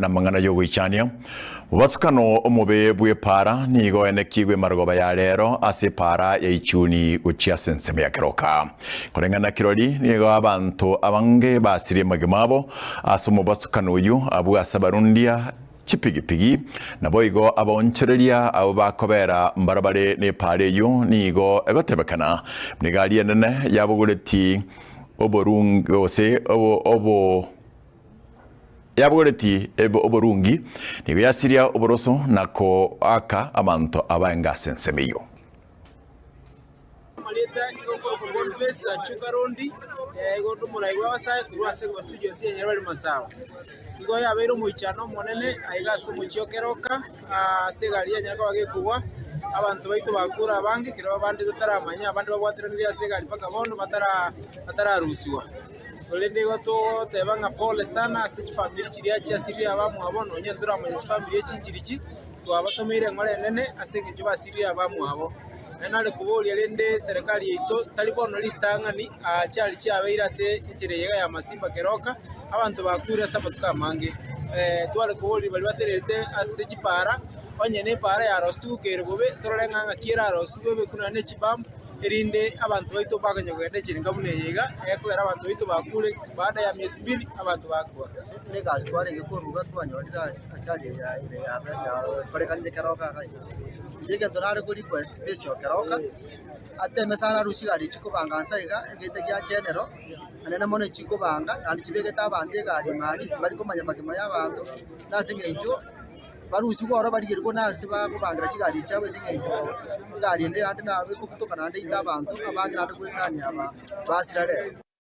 na mangana yo gwichania wasukano omobe bwe para nigo enekigwe marogoba ya rero ase para ya ichuni uchia senseme ya keroka kolengana kirori nigo abantu abange basire magimabo asumo basukano uyu abu asabarundia chipigipigi nabo igo abonchereria abo bakobera mbarabare ne pare yu nigo ebatebekana mnigali nene yabugureti oborungi ose obo yabugureti oborungi nigo yasiria oboroso nako aka abantu abaenga sensemeyo maleta iko bonfesa chukarondi gondo muraiwa wasai kurwa sengo studio sie nyarwali masawa igo yabero muichano monene aigaso muchiokeroka segalia nyaka bagekugwa abantu baito bakura abange kira abandi tutaramanya abandi babwatiranira segali paka bondo batararusiwa solende goto tebanga pole sana ase family chiria cha siri abamu abono nyendura mu family chichirichi to abatomire ngore nene ase ngejo basiri abamu abo enale kubolia lende serikali yeito talibono litangani chali chabeira se chireyega ya masimba keroka abantu bakura sabatuka mange twale kuboli bali baterete ase chipara onyene para ya rostu kerbobe tororenganga kira rostu bebe kuna ne chibam erinde abantu baito bakanyogende chiringa muneyega ekora abantu baito bakure baada ya miezi 2 abantu bakwa ne gas twale ngekuruga twanyodira achali ya kore kandi keroka kai jege donare ko request besio keroka ateme sana rushigari chiko banga saiga egete gya general anena mone chiko banga andi chibege tabande gari mari bari ko manyamagima y'abantu nasingejo barusi ko bari geriko nase bakubangira chigari cyawe singejo gari ndi andi nawe ko kutokana ndi abantu abagira ndi kwetania basirare